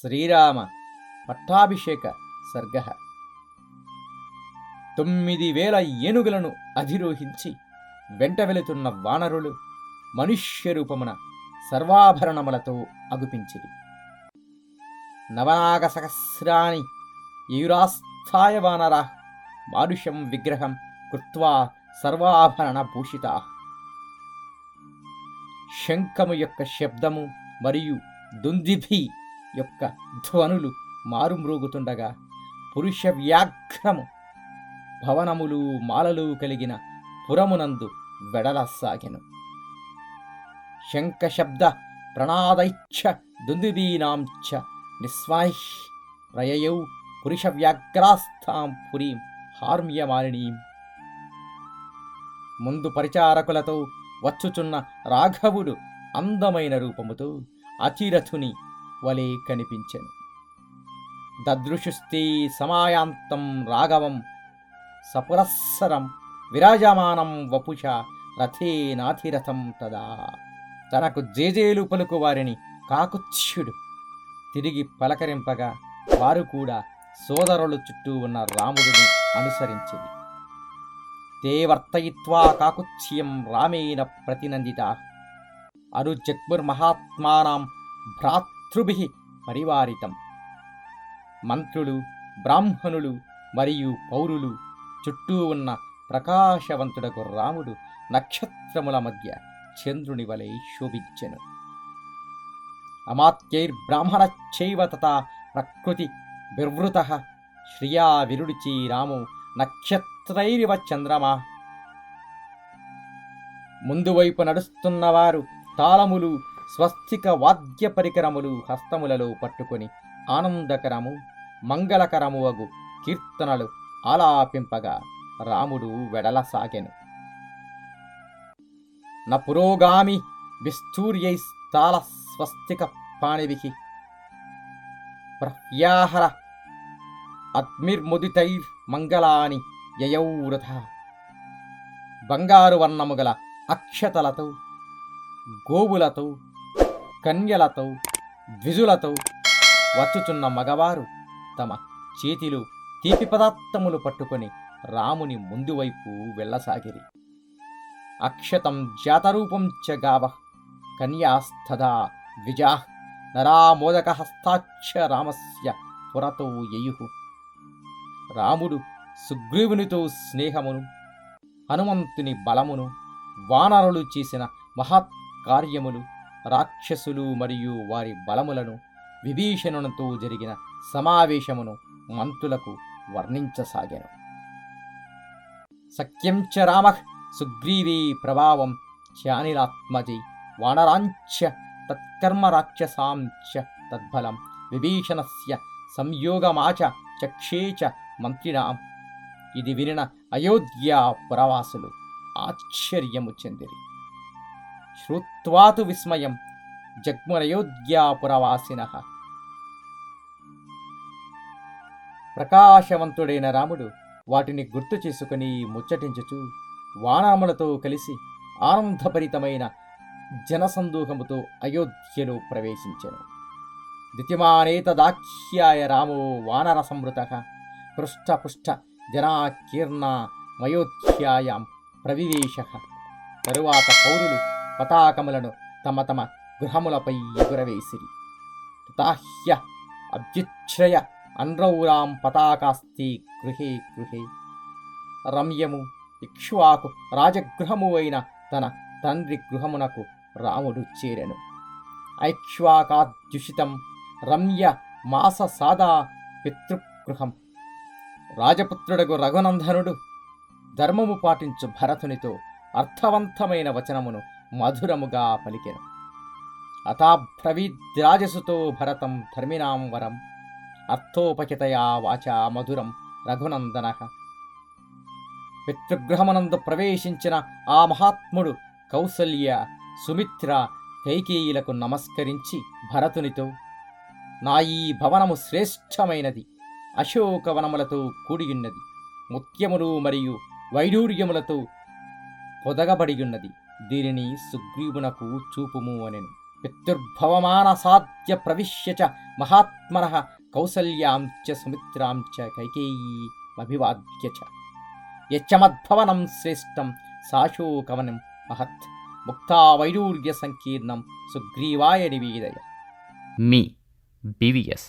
శ్రీరామ పట్టాభిషేక సర్గ. 9,000 ఏనుగులను అధిరోహించి వెంట వెళుతున్న వానరులు మనుష్య రూపమున సర్వాభరణములతో అగుపించిరి. నవనాగ సహస్రాని యూరాస్థాయ వానరా మానుషం విగ్రహం కృత్వా సర్వాభరణ భూషితా. శంఖము యొక్క శబ్దము మరియు దుందిభి యొక్క ధ్వనులు మారుమ్రోగుతుండగా పురుష వ్యాఘ్రము భవనములు మాలలు కలిగిన పురమునందు వెడలసాగెను. శంఖ శబ్ద ప్రణాదైచ్చ దుందుబీనాంచ నిస్వాహ్ ప్రయయౌ పురుష వ్యాఘ్రాస్థాం పురీం హార్మ్యమాలినీం. ముందు పరిచారకులతో వచ్చుచున్న రాఘవుడు అందమైన రూపముతో అచిరథుని వలె కనిపించెను. దదృశుస్తే సమాయాంతం రాఘవం సపురస్సరం విరాజమానం వపుష రథేనాధిరథం తదా. తనకు జేజేలు పలుకు వారిని కాకుత్స్యుడు తిరిగి పలకరింపగా వారు కూడా సోదరులు చుట్టూ ఉన్న రాముడిని అనుసరించింది. తే వర్తయిత్వా కాకుత్స్యం రామేణ ప్రతినందితా అరుజగ్ముర్మహాత్మానాం భ్రాతృభిః పరివారితం. మంత్రులు, బ్రాహ్మణులు మరియు పౌరులు చుట్టూ ఉన్న ప్రకాశవంతుడకు రాముడు నక్షత్రముల మధ్య చంద్రుని వలె శోభించెను. అమాత్యైర్బ్రాహ్మణశ్చైవ తథా ప్రకృతి బిర్వృతః శ్రియా విరుడిచి రామో నక్షత్రైరివ చంద్రమా. ముందు వైపు నడుస్తున్నవారు తాళములు, స్వస్తిక వాద్య పరికరములు హస్తములలో పట్టుకొని ఆనందకరము మంగళకరము అగు కీర్తనలు ఆలాపింపగా రాముడు వెడలసాగెను. న పురోగామి విస్తూర్యైస్తాళ స్వస్తిక పాణిభిః ప్రహ్యాహర అద్మిర్ముదితైర్మంగళాని యయౌ వృథా. బంగారు వర్ణము గల అక్షతలతో, గోవులతో, కన్యలతో, ద్విజులతో వచ్చుచున్న మగవారు తమ చేతిలో తీపి పదార్థములు పట్టుకొని రాముని ముందు వైపు వెళ్ళసాగిరి. అక్షతం జాతరూపం చ గావః కన్యాస్తదా ద్విజాః నరామోదకహస్తాచ్చ రామస్య పురతో యయుః. రాముడు సుగ్రీవునితో స్నేహమును, హనుమంతుని బలమును, వానరులు చేసిన మహత్కార్యములు, రాక్షసులు మరియు వారి బలములను, విభీషణునితో జరిగిన సమావేశమును మంత్రులకు వర్ణించసాగాను. సఖ్యం చ రామః సుగ్రీవే ప్రభావం చానిలాత్మజై వానరాంచ తత్కర్మ రాక్షసాంచ తద్బలం విభీషణస్య సంయోగమాచ చక్షే చ మంత్రిణాం. ఇది వినిన అయోధ్యా పురవాసులు ఆశ్చర్యము చెందిరి. శ్రుత్వాతు విస్మయం జగ్మురయోధ్యాపురవాసినః. ప్రకాశవంతుడైన రాముడు వాటిని గుర్తు చేసుకుని ముచ్చటించుచు వానరములతో కలిసి ఆనందభరితమైన జనసందూహముతో అయోధ్యలో ప్రవేశించెను. దితిమానేతదాఖ్యాయ రామో వానర సంవృతః హృష్టపుష్ట జనాకీర్ణమయోధ్యాయాం ప్రవివేశః. తరువాత పౌరులు పతాకములను తమ తమ గృహములపై ఎగురవేసిరి. తతాహ్య అభ్యుచ్ఛ్రయ అన్రౌరాం పతాకాస్తి గృహే గృహే. రమ్యము ఇక్ష్వాకు రాజగృహము అయిన తన తండ్రి గృహమునకు రాముడు చేరెను. ఐక్ష్వాకాద్యుషితం రమ్య మాస సాదా పితృగృహం. రాజపుత్రుడగు రఘునందనుడు ధర్మము పాటించు భరతునితో అర్థవంతమైన వచనమును మధురముగా పలికెను. అతాబ్రవీద్రాజసుతో భరతం ధర్మిణాం వరం అర్థోపచితయా వాచా మధురం రఘునందనః. పితృగృహమునందు ప్రవేశించిన ఆ మహాత్ముడు కౌసల్య, సుమిత్ర, కైకేయులకు నమస్కరించి భరతునితో, నా ఈ భవనము శ్రేష్టమైనది, అశోకవనములతో కూడియున్నది, ముత్యములు మరియు వైడూర్యములతో పొదగబడియున్నది, దీనిని సుగ్రీవునకు చూపుము అనెను. పితృర్భవమానసాద్య ప్రవిశ్య చ మహాత్మనః కౌసల్యాం చ సుమిత్రాం చ కైకేయీమభివాద్య చ యచ్చమద్భవనం శ్రేష్టం సాశోకవనం మహత్ ముక్తావైడూర్య సంకీర్ణం సుగ్రీవాయ నివేదయ. మీ BVS